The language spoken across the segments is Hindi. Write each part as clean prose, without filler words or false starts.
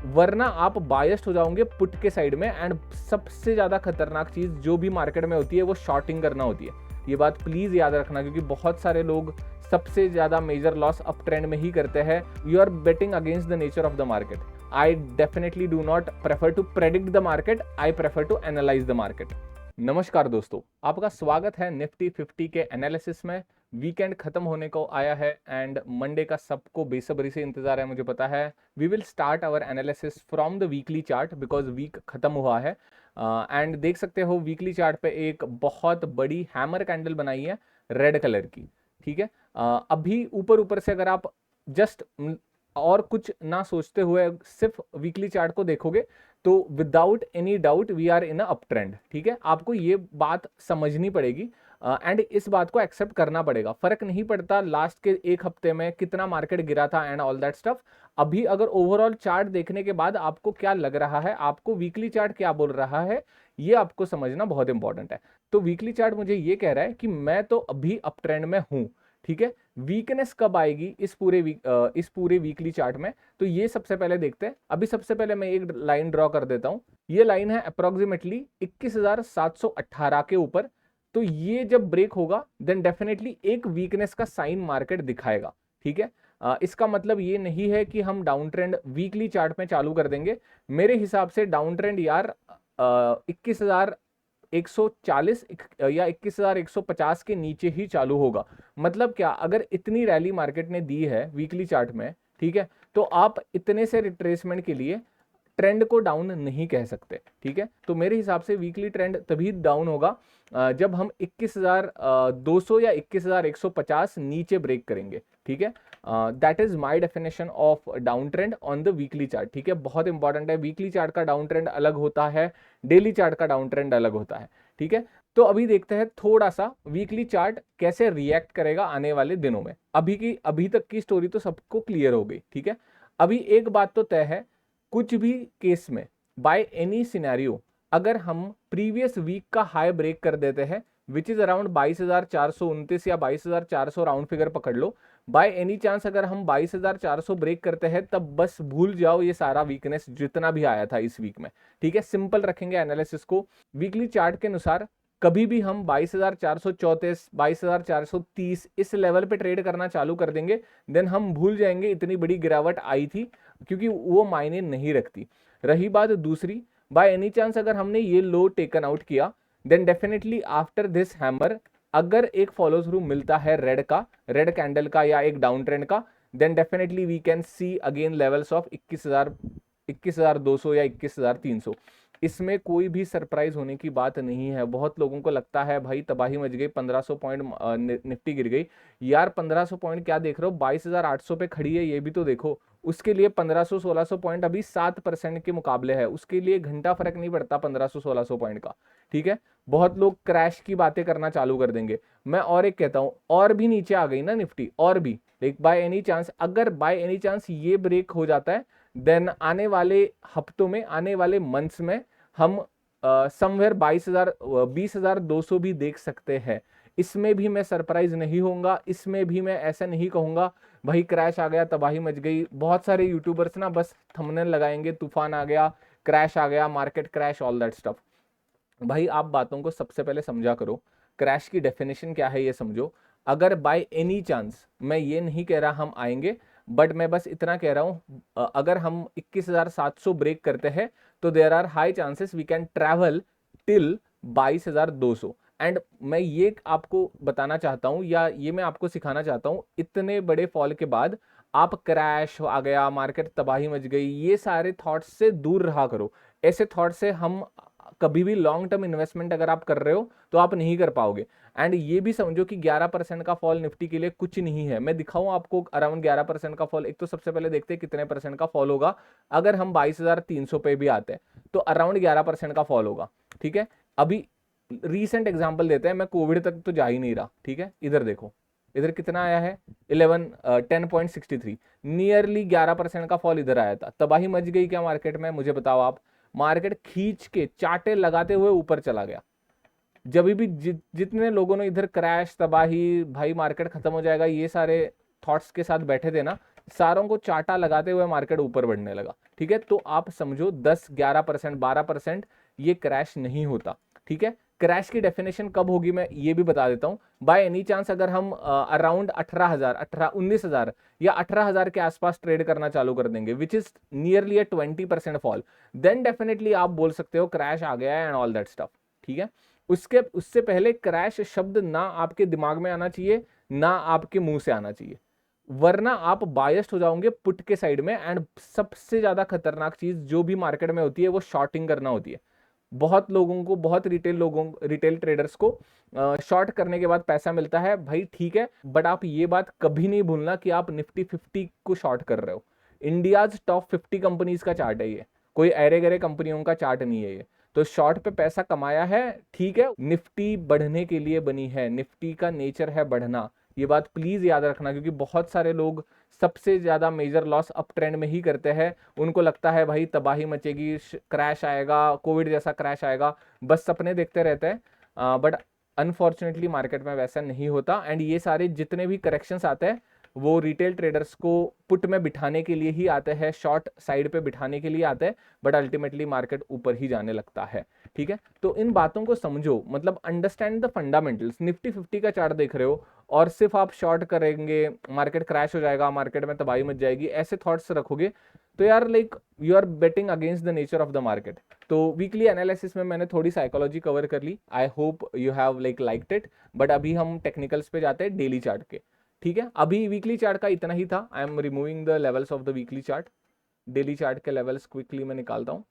वरना आप बायस्ड हो जाओगे पुट के साइड में। एंड सबसे ज़्यादा खतरनाक चीज़ जो भी मार्केट में होती है वो शॉर्टिंग करना होती है। ये बात प्लीज़ याद रखना, क्योंकि बहुत सारे लोग सबसे ज़्यादा मेजर लॉस अप ट्रेंड में ही करते हैं। You are betting against the nature of the market. I definitely do not prefer to predict the market, I prefer to analyse the market. नमस्कार दोस्तों, आपका स्वागत है निफ्टी 50 के एनालिसिस में। वीकेंड खत्म होने को आया है एंड मंडे का सबको बेसब्री से इंतजार है, मुझे पता है। We will start our analysis from the weekly chart because week खत्म हुआ है। एंड देख सकते हो वीकली चार्ट पे एक बहुत बड़ी हैमर कैंडल बनाई है रेड कलर की। ठीक है, अभी ऊपर ऊपर से अगर आप जस्ट और कुछ ना सोचते हुए सिर्फ वीकली चार्ट को देखोगे तो without any doubt we are in a up trend. ठीक है, आपको ये बात समझनी पड़ेगी एंड इस बात को एक्सेप्ट करना पड़ेगा। फर्क नहीं पड़ता लास्ट के एक हफ्ते में कितना मार्केट गिरा था एंड ऑल दैट स्टफ। अभी अगर ओवरऑल चार्ट देखने के बाद आपको क्या लग रहा है, आपको वीकली चार्ट क्या बोल रहा है, ये आपको समझना बहुत इंपॉर्टेंट है। तो वीकली चार्ट मुझे ये कह रहा है कि मैं तो अभी अप ट्रेंड में हूं। ठीक है, वीकनेस कब आएगी इस पूरे वीकली चार्ट में, तो ये सबसे पहले देखते हैं। अभी सबसे पहले मैं एक लाइन ड्रॉ कर देता हूं। ये लाइन है अप्रोक्सीमेटली 21,718 के ऊपर। तो ये जब ब्रेक होगा देन डेफिनेटली एक वीकनेस का साइन मार्केट दिखाएगा। ठीक है, इसका मतलब ये नहीं है कि हम डाउन ट्रेंड वीकली चार्ट में चालू कर देंगे। मेरे हिसाब से डाउन ट्रेंड यार 21,140 या 21,150 के नीचे ही चालू होगा। मतलब क्या, अगर इतनी रैली मार्केट ने दी है वीकली चार्ट में, ठीक है, तो आप इतने से रिट्रेसमेंट के लिए ट्रेंड को डाउन नहीं कह सकते। ठीक है, तो मेरे हिसाब से वीकली ट्रेंड तभी डाउन होगा जब हम 21,200 या 21,150 नीचे ब्रेक करेंगे। ठीक है, that is my definition of down trend on the weekly chart. ठीक है, बहुत इंपॉर्टेंट है। वीकली चार्ट का डाउन ट्रेंड अलग होता है, डेली चार्ट का डाउन ट्रेंड अलग होता है। ठीक है, तो अभी देखते हैं थोड़ा सा वीकली चार्ट कैसे रिएक्ट करेगा आने वाले दिनों में। अभी तक की स्टोरी तो सबको क्लियर हो गई। ठीक है, अभी एक बात तो तय है, कुछ भी केस में बाय एनी सिनेरियो अगर हम प्रीवियस वीक का हाई ब्रेक कर देते हैं विच इज अराउंड 22,429 या 22,400 राउंड फिगर पकड़ लो, बाय एनी चांस अगर हम 22,400 ब्रेक करते हैं तब बस भूल जाओ ये सारा वीकनेस जितना भी आया था इस वीक में। ठीक है, सिंपल रखेंगे एनालिसिस को। वीकली चार्ट के अनुसार कभी भी हम 22,434 22,430 इस लेवल पे ट्रेड करना चालू कर देंगे देन हम भूल जाएंगे इतनी बड़ी गिरावट आई थी, क्योंकि वो मायने नहीं रखती। रही बात दूसरी, बाय एनी चांस अगर हमने ये लो टेकन आउट किया then definitely after this hammer अगर एक फॉलो थ्रू मिलता है रेड कैंडल का या एक डाउन ट्रेंड का, then definitely we can see again levels of 21,200 या 21,300। इसमें कोई भी सरप्राइज होने की बात नहीं है। बहुत लोगों को लगता है भाई तबाही मच गई, 1500 पॉइंट निफ्टी गिर गई। यार 1500 पॉइंट क्या देख रहे हो, 22,800 पे खड़ी है, ये भी तो देखो। उसके लिए 1500-1600 पॉइंट अभी 7% के मुकाबले है, उसके लिए घंटा फर्क नहीं पड़ता 1500-1600 पॉइंट का। ठीक है, बहुत लोग क्रैश की बातें करना चालू कर देंगे। मैं और एक कहता हूं, और भी नीचे आ गई ना निफ्टी, और भी एक बाय एनी चांस, अगर बाय एनी चांस ये ब्रेक हो जाता है देन आने वाले हफ्तों में, आने वाले मंथ्स में हम समवेयर 20,200 भी देख सकते हैं। इसमें भी मैं सरप्राइज नहीं होऊंगा, इसमें भी मैं ऐसा नहीं कहूंगा भाई क्रैश आ गया, तबाही मच गई। बहुत सारे यूट्यूबर्स ना बस थंबनेल लगाएंगे, तूफान आ गया, क्रैश आ गया, market crash, all that stuff. भाई आप बातों को सबसे पहले समझा करो, क्रैश की डेफिनेशन क्या है ये समझो। अगर बाय एनी चांस, मैं ये नहीं कह रहा हम आएंगे, बट मैं बस इतना कह रहा हूं अगर हम 21,700 ब्रेक करते हैं तो there are high chances we can travel till 22,200। एंड मैं ये आपको बताना चाहता हूं या ये मैं आपको सिखाना चाहता हूं, इतने बड़े फॉल के बाद आप क्रैश आ गया, मार्केट तबाही मच गई, ये सारे थॉट्स से दूर रहा करो। ऐसे थॉट से हम कभी भी लॉन्ग टर्म इन्वेस्टमेंट अगर आप कर रहे हो तो आप नहीं कर पाओगे। एंड ये भी समझो कि 11% का फॉल निफ्टी के लिए कुछ नहीं है। मैं दिखाऊं आपको अराउंड 11% का फॉल। एक तो सबसे पहले देखते हैं कितने परसेंट का फॉल होगा अगर हम 22,300 पे भी आते हैं, तो अराउंड 11% का फॉल होगा। ठीक है, अभी रीसेंट एग्जाम्पल देते हैं, मैं कोविड तक तो जा ही नहीं रहा। ठीक है, इधर देखो, इधर कितना आया है 10.63, नियरली 11% का फॉल इधर आया था। तबाही मच गई क्या मार्केट में, मुझे बताओ आप। मार्केट खींच के चाटे लगाते हुए ऊपर चला गया। जब भी जितने लोगों ने इधर क्रैश, तबाही, भाई मार्केट खत्म हो जाएगा, ये सारे थॉट्स के साथ बैठे थे ना, सारों को चाटा लगाते हुए मार्केट ऊपर बढ़ने लगा, ठीक है। तो आप समझो 10, 11%, 12% ये क्रैश नहीं होता, ठीक है। क्रैश की डेफिनेशन कब होगी मैं ये भी बता देता हूं। बाय एनी चांस अगर हम अराउंड 19,000 या 18,000 के आसपास ट्रेड करना चालू कर देंगे, which is nearly 20% fall, then definitely आप बोल सकते हो क्रैश आ गया है एंड ऑल दैट स्टफ, ठीक है। उससे पहले क्रैश शब्द ना आपके दिमाग में आना चाहिए, ना आपके मुंह से आना चाहिए, वरना आप बायस्ड हो जाओगे पुट के साइड में। एंड सबसे ज्यादा खतरनाक चीज जो भी मार्केट में होती है वो शॉर्टिंग करना होती है। बहुत लोगों को, बहुत रिटेल ट्रेडर्स को शॉर्ट करने के बाद पैसा मिलता है भाई, ठीक है। बट आप ये बात कभी नहीं भूलना कि आप निफ्टी 50 को शॉर्ट कर रहे हो। इंडियाज टॉप 50 कंपनीज का चार्ट है ये, कोई अरे गरे कंपनियों का चार्ट नहीं है ये। तो शॉर्ट पे पैसा कमाया है, ठीक है। निफ्टी बढ़ने के लिए बनी है, निफ्टी का नेचर है बढ़ना, ये बात प्लीज याद रखना, क्योंकि बहुत सारे लोग सबसे ज्यादा मेजर लॉस अप ट्रेंड में ही करते हैं। उनको लगता है भाई तबाही मचेगी, क्रैश आएगा, कोविड जैसा क्रैश आएगा, बस सपने देखते रहते हैं। बट अनफॉर्चुनेटली मार्केट में वैसा नहीं होता। एंड ये सारे जितने भी करेक्शंस आते हैं वो रिटेल ट्रेडर्स को पुट में बिठाने के लिए ही आते हैं, शॉर्ट साइड पे बिठाने के लिए आते हैं, बट अल्टीमेटली मार्केट ऊपर ही जाने लगता है, ठीक है। तो इन बातों को समझो, मतलब अंडरस्टैंड द फंडामेंटल्स। निफ्टी 50 का चार्ट देख रहे हो और सिर्फ आप शॉर्ट करेंगे, मार्केट क्रैश हो जाएगा, मार्केट में तबाही मच जाएगी, ऐसे थॉट्स रखोगे तो यार like you are betting against the nature of the market. तो वीकली एनालिसिस में मैंने थोड़ी साइकोलॉजी कवर कर ली, I hope you have liked it. But अभी हम टेक्निकल्स पे जाते हैं डेली चार्ट के, ठीक है। अभी वीकली चार्ट का इतना ही था। I am removing the levels of the weekly chart. Daily chart के लेवल्स क्विकली मैं निकालता हूँ।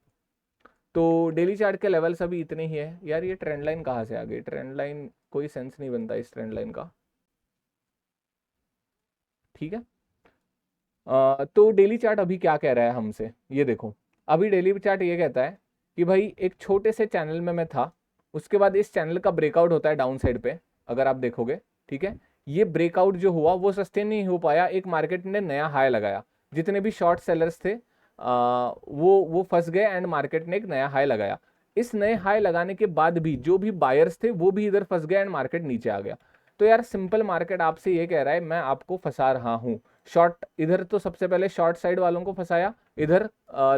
तो डेली चार्ट के लेवल्स अभी इतने ही है। यार ये ट्रेंड लाइन कहाँ से आ गई? ट्रेंड लाइन कोई सेंस नहीं बनता इस ट्रेंड लाइन का, ठीक है। तो डेली चार्ट अभी क्या कह रहा है हमसे, ये देखो। अभी डेली चार्ट ये कहता है कि भाई एक छोटे से चैनल में मैं था, उसके बाद इस चैनल का ब्रेकआउट होता है डाउन साइड पे, अगर आप देखोगे, ठीक है। ये ब्रेकआउट जो हुआ वो सस्टेन नहीं हो पाया, एक मार्केट ने नया हाई लगाया, जितने भी शॉर्ट सेलर्स थे वो फंस गए एंड मार्केट ने एक नया हाई लगाया। इस नए हाई लगाने के बाद भी जो भी बायर्स थे वो भी इधर फंस गए एंड मार्केट नीचे आ गया। तो यार सिंपल मार्केट आपसे ये कह रहा है मैं आपको फंसा रहा हूं। शॉर्ट इधर तो सबसे पहले शॉर्ट साइड वालों को फंसाया, इधर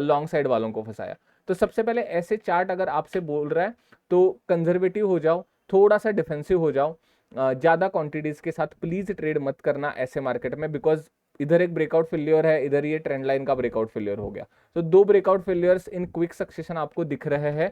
लॉन्ग साइड वालों को फंसाया। तो सबसे पहले ऐसे चार्ट अगर आपसे बोल रहा है तो कंजर्वेटिव हो जाओ, थोड़ा सा डिफेंसिव हो जाओ, ज्यादा क्वांटिटीज के साथ प्लीज ट्रेड मत करना ऐसे मार्केट में, बिकॉज इधर एक ब्रेकआउट फेलियर है, इधर ये ट्रेंड लाइन का ब्रेकआउट फेलियर हो गया। तो दो breakout failures in quick succession आपको दिख रहे हैं,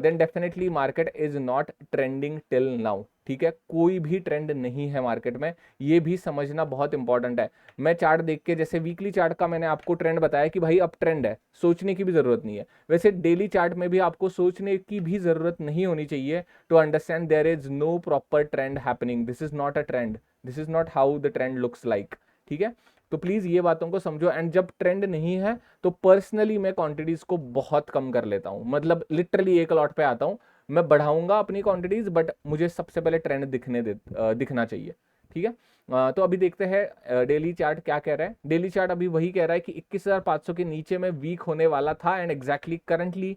then definitely market is not trending till now, ठीक है। कोई भी ट्रेंड नहीं है मार्केट में, ये भी समझना बहुत इंपॉर्टेंट है। मैं चार्ट देख के, जैसे वीकली चार्ट का मैंने आपको ट्रेंड बताया कि भाई अब ट्रेंड है, सोचने की भी जरूरत नहीं है, वैसे डेली चार्ट में भी आपको सोचने की भी जरूरत नहीं होनी चाहिए to understand there is no proper trend happening, this is not a trend, this is not how the trend looks like, ठीक है। तो प्लीज ये बातों को समझो। एंड जब ट्रेंड नहीं है तो पर्सनली मैं क्वांटिटीज को बहुत कम कर लेता हूं, मतलब लिटरली एक लॉट पे आता हूं, मैं बढ़ाऊंगा अपनी क्वांटिटीज, बट मुझे सबसे पहले ट्रेंड दिखना चाहिए, ठीक है। तो अभी देखते हैं डेली चार्ट क्या कह रहा है। डेली चार्ट अभी वही कह रहा है कि 21,500 के नीचे में वीक होने वाला था and exactly currently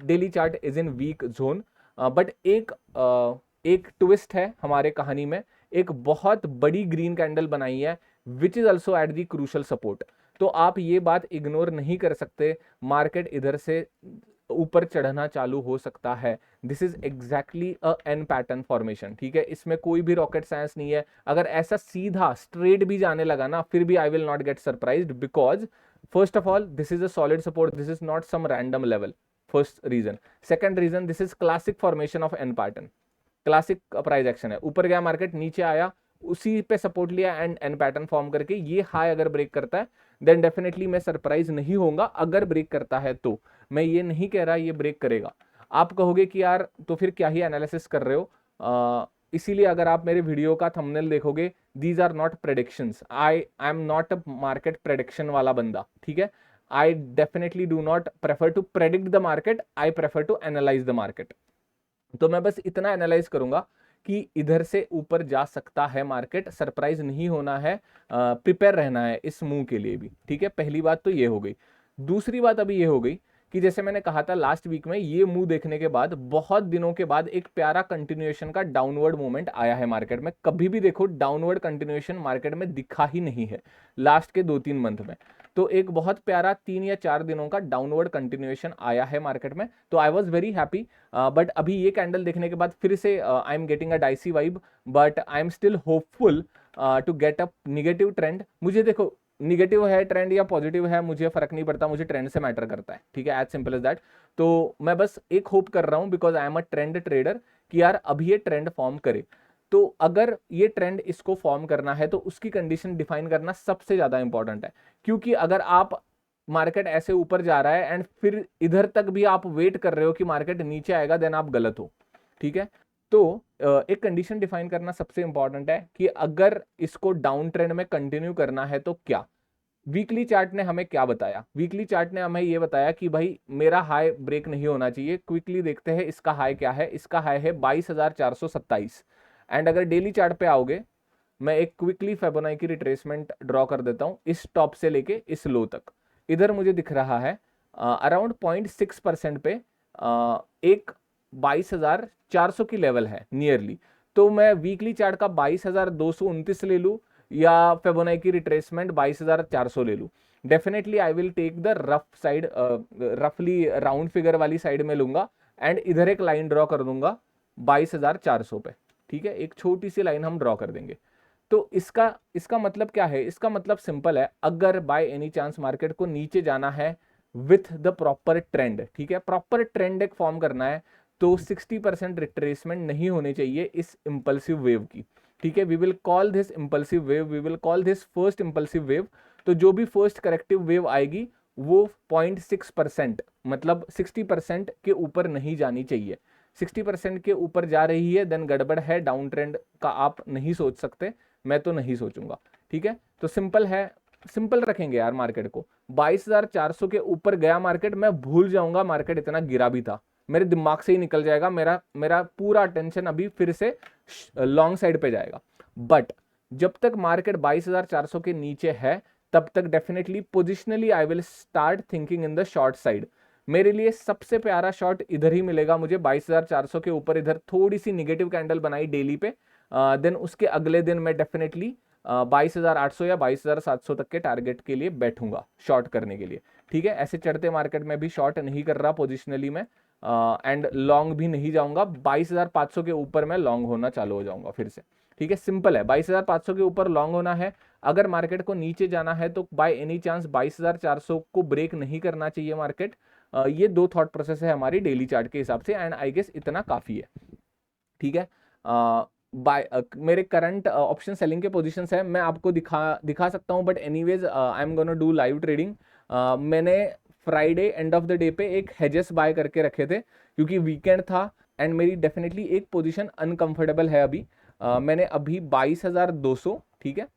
daily chart is in week zone. But एक ट्विस्ट है हमारे कहानी में, एक बहुत बड़ी ग्रीन कैंडल बनाई है which is also at the crucial support. तो आप ये बात इग्नोर नहीं कर सकते, मार्केट इधर से ऊपर चढ़ना चालू हो सकता है। This is exactly a N pattern formation, ठीक है। इसमें कोई भी रॉकेट साइंस नहीं है। अगर ऐसा सीधा स्ट्रेट भी जाने लगा ना, फिर भी I will not get surprised, because first of all this is a solid support, this is not some random level, first reason. Second reason, this is classic formation of N pattern, classic price action है। ऊपर गया मार्केट, नीचे आया, उसी पे सपोर्ट लिया एंड एन पैटर्न फॉर्म करके ये हाई अगर ब्रेक करता है देन डेफिनेटली मैं सरप्राइज नहीं होऊंगा। अगर ब्रेक करता है तो मैं ये नहीं कह रहा ये ब्रेक करेगा। आप कहोगे कि यार तो फिर क्या ही एनालिसिस कर रहे हो, इसीलिए अगर आप मेरे वीडियो का थंबनेल देखोगे, these are not predictions, I am not a market prediction वाला बंदा, ठीक है। I definitely do not prefer to predict the market, I prefer to analyse the market. तो मैं बस इतना एनालाइज करूंगा कि इधर से ऊपर जा सकता है मार्केट, सरप्राइज नहीं होना है, प्रिपेयर रहना है इस मूव के लिए भी, ठीक है। पहली बात तो ये हो गई। दूसरी बात अभी ये हो गई कि जैसे मैंने कहा था लास्ट वीक में, ये मूव देखने के बाद बहुत दिनों के बाद एक प्यारा कंटिन्यूएशन का डाउनवर्ड मूवमेंट आया है मार्केट में। कभी भी देखो डाउनवर्ड कंटिन्यूएशन मार्केट में दिखा ही नहीं है लास्ट के 2-3 मंथ में। तो एक बहुत प्यारा 3 या 4 दिनों का डाउनवर्ड कंटिन्यूएशन आया है मार्केट में, तो I was very happy. But अभी ये कैंडल देखने के बाद फिर से I am getting a dicey vibe, but I am still hopeful to get a negative trend. मुझे देखो निगेटिव है ट्रेंड या पॉजिटिव है मुझे फर्क नहीं पड़ता, मुझे ट्रेंड से मैटर करता है, ठीक है, एज सिंपल एज दैट। तो मैं बस एक होप कर रहा हूं because I am a trend trader कि यार अभी ये ट्रेंड फॉर्म करे। तो अगर ये ट्रेंड इसको फॉर्म करना है तो उसकी कंडीशन डिफाइन करना सबसे ज्यादा इंपॉर्टेंट है, क्योंकि अगर आप मार्केट ऐसे ऊपर जा रहा है एंड फिर इधर तक भी आप वेट कर रहे हो कि मार्केट नीचे आएगा, देन आप गलत हो, ठीक है। तो एक कंडीशन डिफाइन करना सबसे इंपॉर्टेंट है कि अगर इसको डाउन ट्रेंड में कंटिन्यू करना है तो क्या। वीकली चार्ट ने हमें क्या बताया, वीकली चार्ट ने हमें ये बताया कि भाई मेरा हाई ब्रेक नहीं होना चाहिए। क्विकली देखते हैं इसका हाई क्या है, इसका हाई है 22,427। एंड अगर डेली चार्ट पे आओगे, मैं एक क्विकली फिबोनाची रिट्रेसमेंट ड्रॉ कर देता हूं इस टॉप से लेके इस लो तक। इधर मुझे दिख रहा है अराउंड 0.6% पे एक 22,400 की लेवल है नियरली। तो मैं वीकली चार्ट का 22,229 ले लूं या फिबोनाची रिट्रेसमेंट 22,400 ले लूं, definitely I will take the rough side, रफली राउंड फिगर वाली साइड में लूंगा एंड इधर एक लाइन ड्रॉ कर दूंगा 22,400 पे, ठीक है। एक छोटी सी लाइन हम ड्रॉ कर देंगे। तो इसका मतलब क्या है, इसका मतलब सिंपल है, अगर बाय एनी चांस मार्केट को नीचे जाना है विथ द प्रॉपर ट्रेंड, ठीक है, प्रॉपर ट्रेंड एक फॉर्म करना है, तो 60% रिट्रेसमेंट नहीं होनी चाहिए इस इंपल्सिव वेव की, ठीक है। We will call this impulsive wave, we will call this first impulsive wave. तो जो भी फर्स्ट करेक्टिव वेव आएगी वो 0.6%, मतलब 60% के ऊपर नहीं जानी चाहिए। 60% के ऊपर जा रही है देन गड़बड़ है, डाउन ट्रेंड का आप नहीं सोच सकते, मैं तो नहीं सोचूंगा, ठीक है। तो सिंपल है, सिंपल रखेंगे यार मार्केट को। 22,400 के ऊपर गया मार्केट, मैं भूल जाऊंगा मार्केट इतना गिरा भी था, मेरे दिमाग से ही निकल जाएगा, मेरा पूरा अटेंशन अभी फिर से लॉन्ग साइड पे जाएगा। बट जब तक मार्केट 22,400 के नीचे है तब तक definitely positionally I will start thinking in the short side. मेरे लिए सबसे प्यारा शॉट इधर ही मिलेगा मुझे, 22,400 के ऊपर इधर थोड़ी सी निगेटिव कैंडल बनाई डेली पे, देन उसके अगले दिन मैं डेफिनेटली 22,800 या 22,700 तक के टारगेट के लिए बैठूंगा शॉर्ट करने के लिए, ठीक है। ऐसे चढ़ते मार्केट में भी शॉर्ट नहीं कर रहा पोजिशनली में, एंड लॉन्ग भी नहीं जाऊंगा। 22,500 के ऊपर मैं लॉन्ग होना चालू हो जाऊंगा फिर से, ठीक है। सिंपल है, 22,500 के ऊपर लॉन्ग होना है। अगर मार्केट को नीचे जाना है तो बाय एनी चांस 22,400 को ब्रेक नहीं करना चाहिए मार्केट। ये दो थॉट प्रोसेस है हमारी डेली चार्ट के हिसाब से, एंड आई गेस इतना काफी है, ठीक है। बाय मेरे करंट ऑप्शन सेलिंग के पोजीशंस है, मैं आपको दिखा सकता हूं, but anyways I am gonna do live trading. मैंने Friday end of the day पे एक हेजेस बाय करके रखे थे क्योंकि वीकेंड था, एंड मेरी डेफिनेटली एक पोजीशन अनकंफर्टेबल है अभी। मैंने अभी 22,200, ठीक है,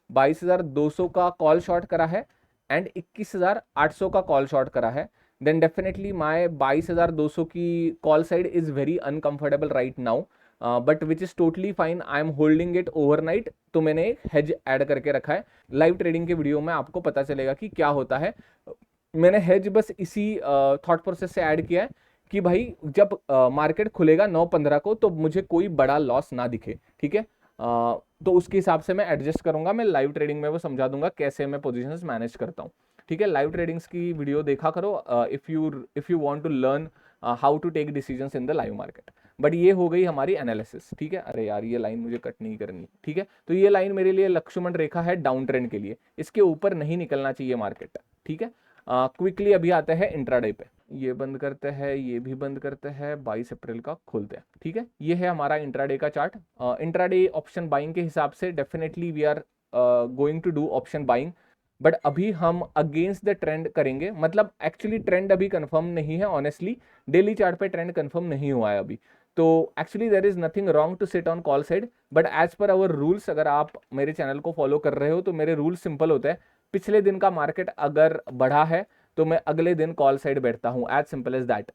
22,200 का कॉल शॉर्ट करा है एंड 21,800 का कॉल शॉर्ट करा है। देन डेफिनेटली माय 22,200 की call side is very uncomfortable right now, but which is totally fine, I am holding it overnight. तो मैंने एक हेज ऐड करके रखा है, लाइव ट्रेडिंग के वीडियो में आपको पता चलेगा कि क्या होता है। मैंने हेज बस इसी थॉट प्रोसेस से ऐड किया है कि भाई जब मार्केट खुलेगा 9:15 को तो मुझे कोई बड़ा लॉस ना दिखे, ठीक है। तो उसके हिसाब से मैं एडजस्ट करूंगा, मैं लाइव ट्रेडिंग में वो समझा दूंगा कैसे मैं पोजीशंस मैनेज करता हूँ, ठीक है। लाइव ट्रेडिंग्स की वीडियो देखा करो if you want to learn how to take decisions in the live market. But ये हो गई हमारी एनालिसिस, ठीक है। अरे यार ये लाइन मुझे कट नहीं करनी, ठीक है। तो ये लाइन मेरे लिए लक्ष्मण रेखा है डाउन ट्रेंड के लिए, इसके ऊपर नहीं निकलना चाहिए मार्केट, ठीक है। क्विकली अभी आते हैं इंट्राडे पे, ये बंद करते हैं, ये भी बंद करते हैं, 22 अप्रैल का खोलते हैं, ठीक है। ये है हमारा इंट्राडे का चार्ट। इंट्राडे ऑप्शन बाइंग के हिसाब से definitely we are going to do option buying, but अभी हम अगेंस्ट द ट्रेंड करेंगे, मतलब एक्चुअली ट्रेंड अभी कंफर्म नहीं है, ऑनेस्टली डेली चार्ट पे ट्रेंड कंफर्म नहीं हुआ है अभी। तो actually there is nothing wrong to sit on call side, but as per our rules, अगर आप मेरे चैनल को फॉलो कर रहे हो तो मेरे रूल सिंपल होते हैं। पिछले दिन का मार्केट अगर बढ़ा है तो मैं अगले दिन कॉल साइड बैठता हूं, as simple as that.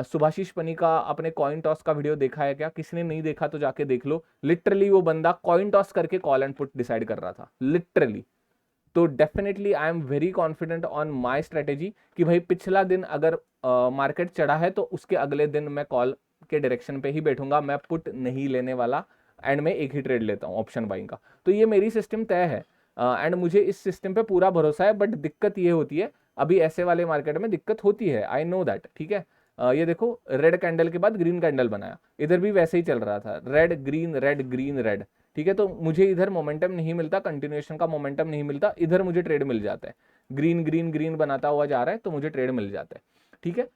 Subhashish Pani का आपने कॉइन टॉस का वीडियो देखा है क्या? किसने नहीं देखा तो जाके देख लो। लिटरली वो बंदा कॉइन टॉस करके कॉल एंड पुट डिसाइड कर रहा था, लिटरली तो definitely I am very confident on my strategy कि भाई पिछला दिन अगर मार्केट चढ़ा है तो उसके अगले दिन मैं कॉल के डायरेक्शन पे ही बैठूंगा, मैं पुट नहीं लेने वाला, एंड में एक ही ट्रेड लेता हूँ ऑप्शन बाइंग का। तो ये मेरी सिस्टम तय है एंड मुझे इस सिस्टम पे पूरा भरोसा है। बट दिक्कत ये होती है, अभी ऐसे वाले मार्केट में दिक्कत होती है, आई नो दैट, ठीक है। ये देखो रेड कैंडल के बाद ग्रीन कैंडल बनाया, इधर भी वैसे ही चल रहा था, red green red green red, ठीक है। तो मुझे इधर मोमेंटम नहीं मिलता, कंटिन्यूएशन का मोमेंटम नहीं मिलता, इधर मुझे ट्रेड मिल जाता है, ग्रीन ग्रीन ग्रीन बनाता हुआ जा रहा है तो मुझे ट्रेड मिल जाता है, ठीक है।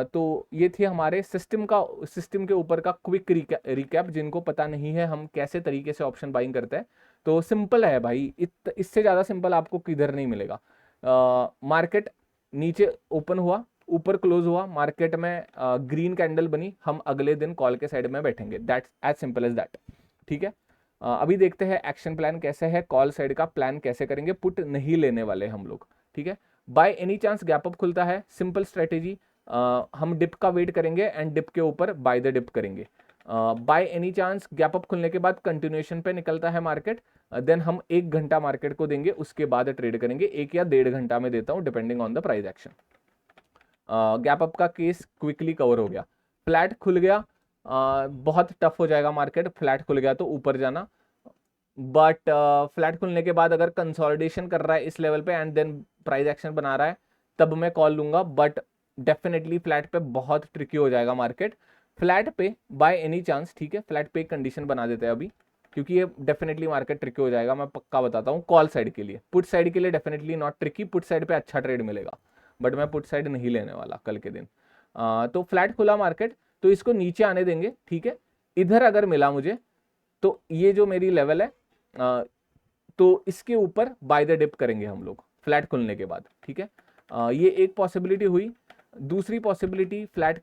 तो ये थी हमारे सिस्टम के ऊपर का क्विक रिकैप। जिनको पता नहीं है हम कैसे तरीके से ऑप्शन बाइंग करते हैं, तो सिंपल है भाई, इससे ज़्यादा सिंपल आपको किधर नहीं मिलेगा। मार्केट नीचे ओपन हुआ, ऊपर क्लोज हुआ, मार्केट में ग्रीन कैंडल बनी, हम अगले दिन कॉल के साइड में बैठेंगे, that's as simple as that, ठीक है। अभी देखते हैं एक्शन प्लान कैसे है, कॉल साइड का प्लान कैसे करेंगे, पुट नहीं लेने वाले हम लोग, ठीक है। By any chance gap up खुलता है, सिंपल स्ट्रेटेजी, हम डिप का वेट करेंगे एंड डिप के ऊपर बाय द डिप करेंगे। By any chance gap up खुलने के बाद कंटिन्यूएशन पे निकलता है मार्केट, देन हम 1 घंटा मार्केट को देंगे, उसके बाद ट्रेड करेंगे, 1 या 1.5 घंटा में देता हूं depending on the price action. Gap up का केस क्विकली कवर हो गया। फ्लैट खुल गया, बहुत टफ हो जाएगा मार्केट, फ्लैट खुल गया तो ऊपर जाना, बट फ्लैट खुलने के बाद अगर कंसोलिडेशन कर रहा है इस लेवल पे एंड देन प्राइस एक्शन बना रहा है, तब मैं कॉल लूंगा। बट डेफिनेटली फ्लैट पे बहुत ट्रिकी हो जाएगा मार्केट। फ्लैट पे बाय एनी चांस, ठीक है, फ्लैट पे एक कंडीशन बना देते हैं अभी, क्योंकि ये डेफिनेटली मार्केट ट्रिकी हो जाएगा, मैं पक्का बताता हूँ। कॉल साइड के लिए, पुट साइड के लिए definitely not tricky, put side पे अच्छा ट्रेड मिलेगा, बट मैं पुट साइड नहीं लेने वाला कल के दिन। तो फ्लैट खुला मार्केट, तो इसको नीचे आने देंगे, ठीक है। इधर अगर मिला मुझे, तो ये जो मेरी लेवल है, तो इसके ऊपर बाय द डिप करेंगे हम लोग फ्लैट खुलने के बाद, ठीक है। ये एक पॉसिबिलिटी हुई। दूसरी पॉसिबिलिटी, फ्लैट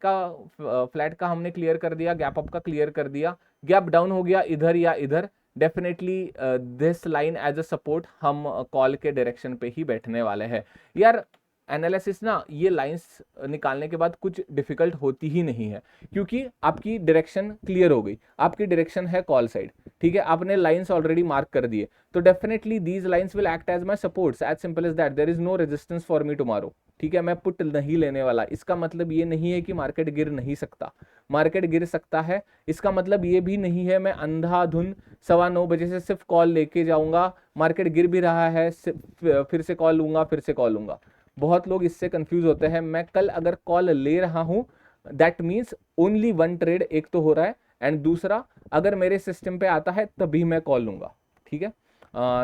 का हमने क्लियर कर दिया, गैप अप का क्लियर कर दिया, गैप डाउन हो गया इधर या इधर, definitely this line as a support, हम कॉल के डायरेक्शन पे ही बैठने वाले हैं। यार एनालिसिस ना, ये लाइंस निकालने के बाद कुछ डिफिकल्ट होती ही नहीं है, क्योंकि आपकी डायरेक्शन क्लियर हो गई, आपकी डायरेक्शन है कॉल साइड, ठीक है, आपने लाइंस ऑलरेडी मार्क कर दिए, तो definitely these lines will act as my supports, as simple as that, there is no resistance for me tomorrow, ठीक है। मैं पुट नहीं लेने वाला, इसका मतलब ये नहीं है कि मार्केट गिर नहीं सकता, मार्केट गिर सकता है, इसका मतलब ये भी नहीं है मैं अंधाधुन 9:15 बजे से सिर्फ कॉल लेके जाऊंगा, मार्केट गिर भी रहा है फिर से कॉल लूंगा, फिर से कॉल लूंगा। बहुत लोग इससे कंफ्यूज होते हैं। मैं कल अगर कॉल ले रहा हूं, that means only one trade, एक तो हो रहा है, एंड दूसरा अगर मेरे सिस्टम पे आता है तभी मैं कॉल लूंगा, ठीक है।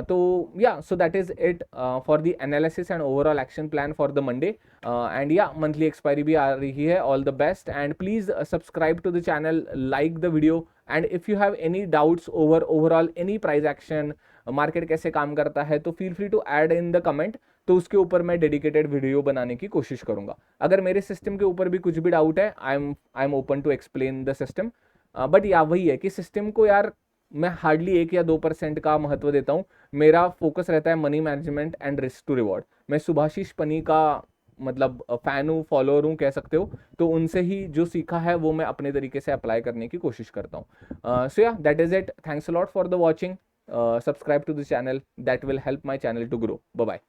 तो या so that is it for the analysis and overall action plan for the Monday, and या मंथली एक्सपायरी भी आ रही है, all the best, and please subscribe to the channel, like the video, and if you have any doubts overall any price action, market कैसे काम करता है, तो feel free to add in the comment, तो उसके ऊपर मैं डेडिकेटेड वीडियो बनाने की कोशिश करूंगा। अगर मेरे सिस्टम के ऊपर भी कुछ भी डाउट है, I am open to explain the system, but या वही है कि सिस्टम को यार मैं हार्डली 1 या 2% का महत्व देता हूँ। मेरा फोकस रहता है money management and risk to reward. मैं सुभाषिश पनी का मतलब फैन हूँ, फॉलोअर हूँ कह सकते हो, तो उनसे ही जो सीखा है वो मैं अपने तरीके से अप्लाई करने की कोशिश करता हूँ। सो या that is it, thanks a lot for the watching, subscribe to the channel, that will help my channel to grow. Bye bye.